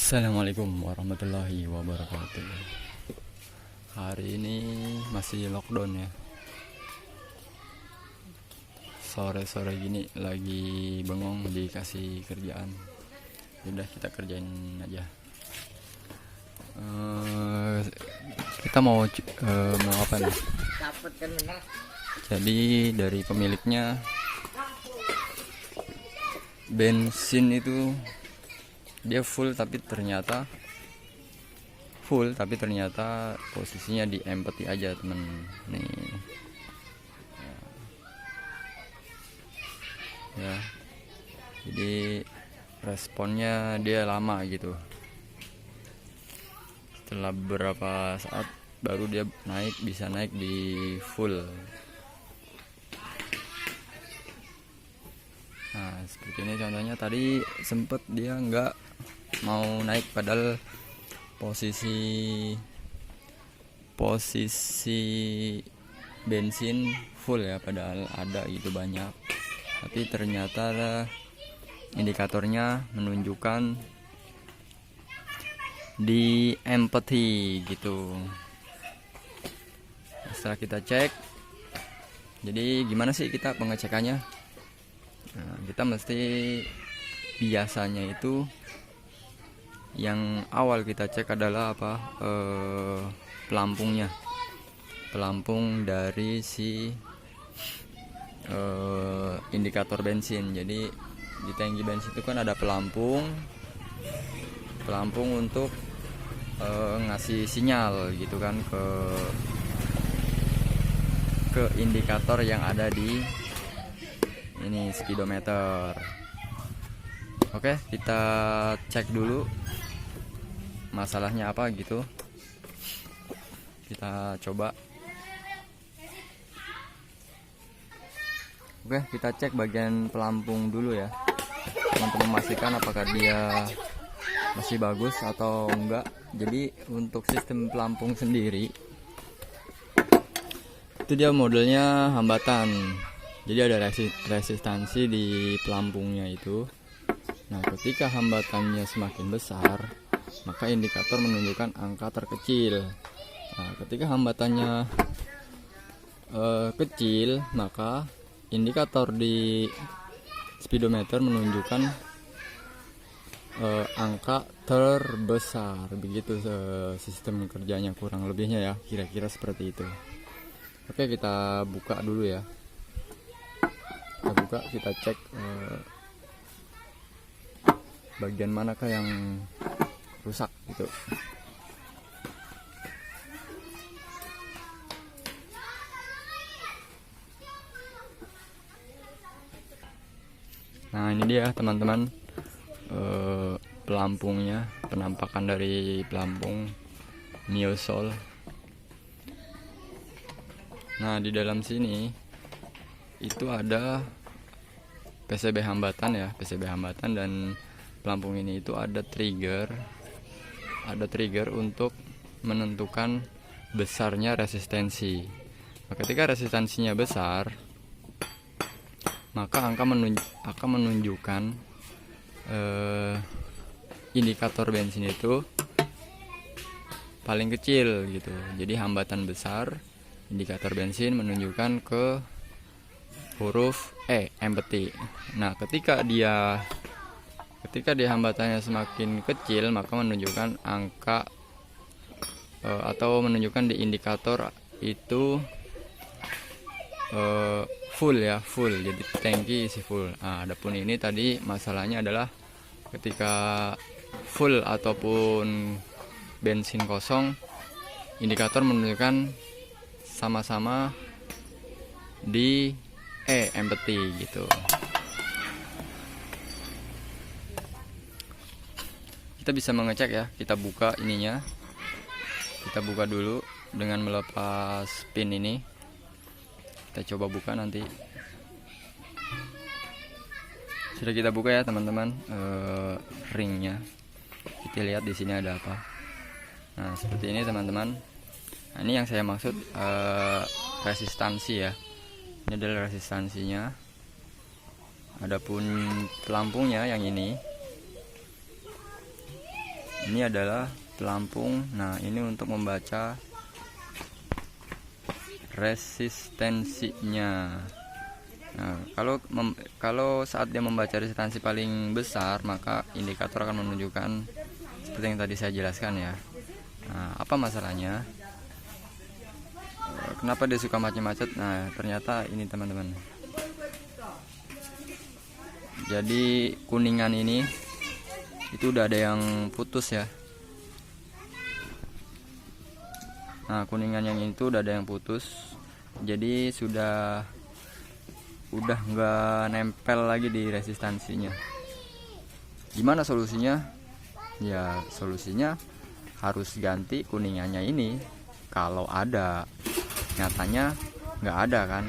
Assalamualaikum warahmatullahi wabarakatuh. Hari ini masih lockdown ya. Sore-sore gini lagi bengong dikasih kerjaan. Udah kita kerjain aja. Kita mau apa nih? Jadi dari pemiliknya bensin itu dia full tapi ternyata posisinya di empty aja temen nih ya. Jadi responnya dia lama gitu, setelah beberapa saat baru dia bisa naik di full. Nah seperti ini contohnya, tadi sempet dia nggak mau naik padahal posisi bensin full ya, padahal ada gitu banyak, tapi ternyata indikatornya menunjukkan di empty gitu. Setelah kita cek, jadi gimana sih kita pengecekannya? Nah, kita mesti biasanya itu yang awal kita cek adalah pelampung dari si indikator bensin. Jadi di tangki bensin itu kan ada pelampung untuk ngasih sinyal gitu kan ke indikator yang ada di ini speedometer. Oke, kita cek dulu masalahnya apa gitu. Kita coba. Oke, kita cek bagian pelampung dulu ya, untuk memastikan apakah dia masih bagus atau enggak. Jadi untuk sistem pelampung sendiri itu dia modelnya hambatan. Jadi ada resistansi di pelampungnya itu. Nah, ketika hambatannya semakin besar, maka indikator menunjukkan angka terkecil. Nah, ketika hambatannya kecil, maka indikator di speedometer menunjukkan angka terbesar. Begitu sistem kerjanya kurang lebihnya ya, kira-kira seperti itu. Oke, kita buka dulu ya. Kita cek bagian manakah yang rusak gitu. Nah ini dia teman-teman, pelampungnya, penampakan dari pelampung Neosol. Nah di dalam sini itu ada PCB hambatan dan pelampung ini itu ada trigger untuk menentukan besarnya resistensi. Nah, ketika resistensinya besar, maka akan menunjukkan indikator bensin itu paling kecil gitu. Jadi hambatan besar, indikator bensin menunjukkan ke huruf empty. Nah, ketika dia hambatannya semakin kecil, maka menunjukkan angka atau menunjukkan di indikator itu full. Jadi tangki isi full. Nah, adapun ini tadi masalahnya adalah ketika full ataupun bensin kosong, indikator menunjukkan sama-sama di empty gitu. Kita bisa mengecek ya, kita buka ininya. Kita buka dulu dengan melepas pin ini. Kita coba buka nanti. Sudah kita buka ya teman-teman, ringnya. Kita lihat di sini ada apa. Nah seperti ini teman-teman. Nah, ini yang saya maksud resistansi ya. Ini adalah resistansinya. Adapun pelampungnya yang ini Ini adalah pelampung. Nah, ini untuk membaca resistensinya. Nah, kalau saat dia membaca resistansi paling besar, maka indikator akan menunjukkan seperti yang tadi saya jelaskan ya. Nah, apa masalahnya? Kenapa dia suka macet-macet? Nah, ternyata ini teman-teman. Jadi kuningan ini itu udah ada yang putus ya. Nah, kuningan yang itu udah ada yang putus. Jadi udah nggak nempel lagi di resistansinya. Gimana solusinya? Ya, solusinya harus ganti kuningannya ini kalau ada. Nyatanya nggak ada kan?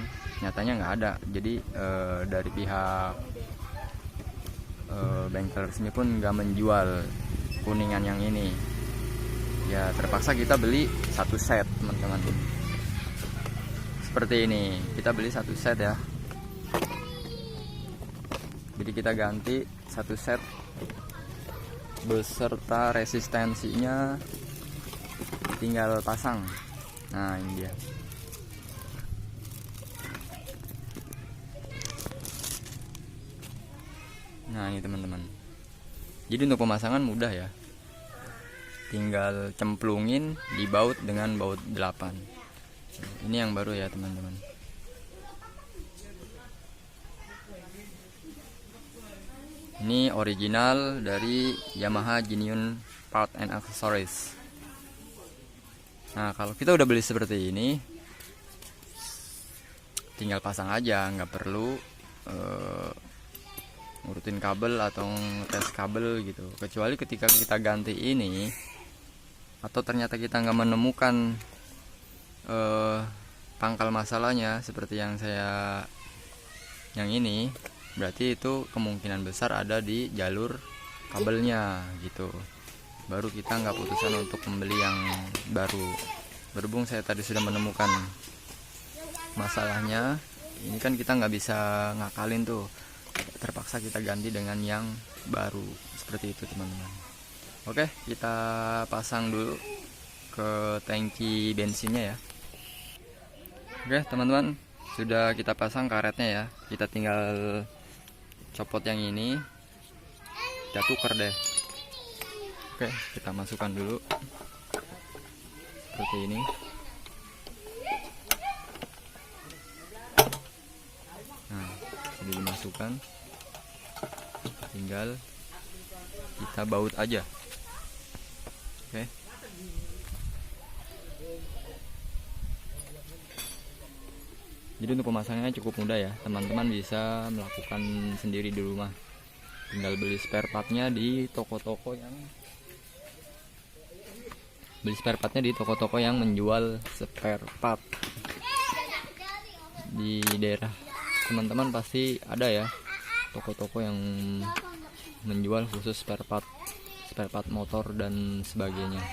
Nyatanya nggak ada. Jadi dari pihak bengkel resmi pun nggak menjual kuningan yang ini. Ya terpaksa kita beli satu set teman-teman. Seperti ini, kita beli satu set ya. Jadi kita ganti satu set beserta resistensinya, tinggal pasang. Nah, ini dia. Nah, ini teman-teman. Jadi untuk pemasangan mudah ya. Tinggal cemplungin, dibaut dengan baut 8. Ini yang baru ya teman-teman. Ini original dari Yamaha Genuine Part and Accessories. Nah, kalau kita udah beli seperti ini, tinggal pasang aja, nggak perlu ngurutin kabel atau tes kabel gitu. Kecuali ketika kita ganti ini, atau ternyata kita nggak menemukan pangkal masalahnya seperti yang ini, berarti itu kemungkinan besar ada di jalur kabelnya gitu. Baru kita nggak putusan untuk membeli yang baru. Berhubung saya tadi sudah menemukan masalahnya, ini kan kita nggak bisa ngakalin tuh, terpaksa kita ganti dengan yang baru seperti itu teman-teman. Oke, kita pasang dulu ke tangki bensinnya ya. Oke teman-teman, sudah kita pasang karetnya ya. Kita tinggal copot yang ini, kita tuker deh. Oke, kita masukkan dulu seperti ini. Nah, jadi dimasukkan, tinggal kita baut aja. Oke. Jadi untuk pemasangannya cukup mudah ya, teman-teman bisa melakukan sendiri di rumah. Tinggal beli spare partnya di toko-toko yang menjual spare part. Di daerah teman-teman pasti ada ya toko-toko yang menjual khusus spare part motor dan sebagainya.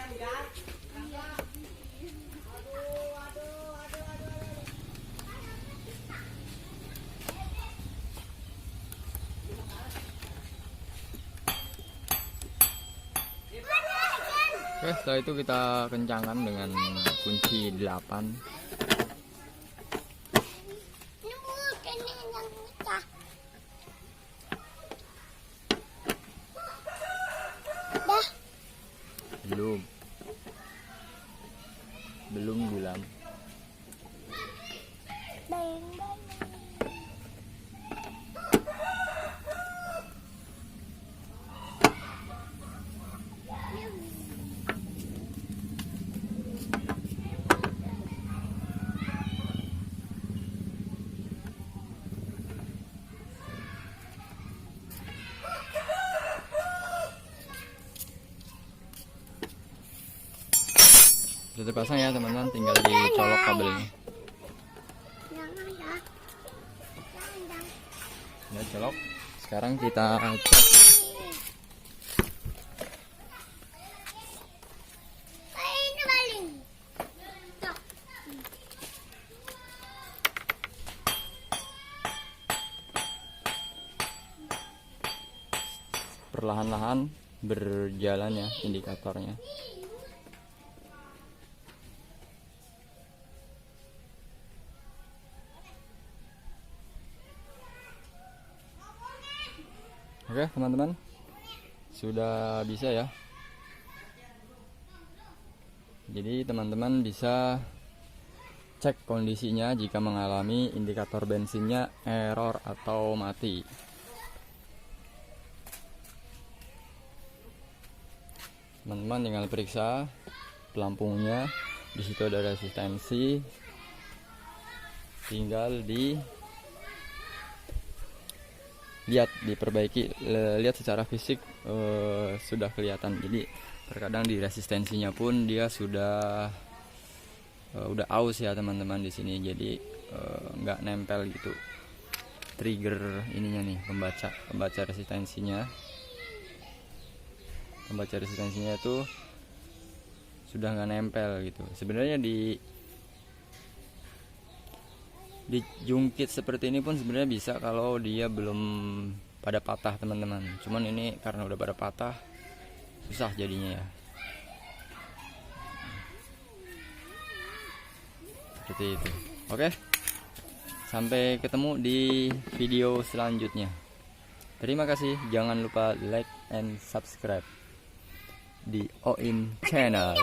Oke, setelah itu kita kencangkan dengan kunci 8. Belum bulan. Sudah terpasang ya teman-teman, tinggal dicolok kabelnya. Ya, colok. Sekarang kita cek. Perlahan-lahan berjalan ya indikatornya. Oke teman-teman, sudah bisa ya. Jadi teman-teman bisa cek kondisinya jika mengalami indikator bensinnya error atau mati. Teman-teman tinggal periksa pelampungnya, di situ ada resistensi, tinggal lihat diperbaiki, lihat secara fisik sudah kelihatan. Jadi terkadang di resistensinya pun dia sudah udah aus ya teman-teman di sini, jadi nggak nempel gitu trigger ininya nih, pembaca resistensinya itu sudah nggak nempel gitu. Sebenarnya di jungkit seperti ini pun sebenarnya bisa kalau dia belum pada patah teman-teman, cuman ini karena udah pada patah susah jadinya ya. Seperti itu. Oke, sampai ketemu di video selanjutnya. Terima kasih, jangan lupa like and subscribe di OIM channel.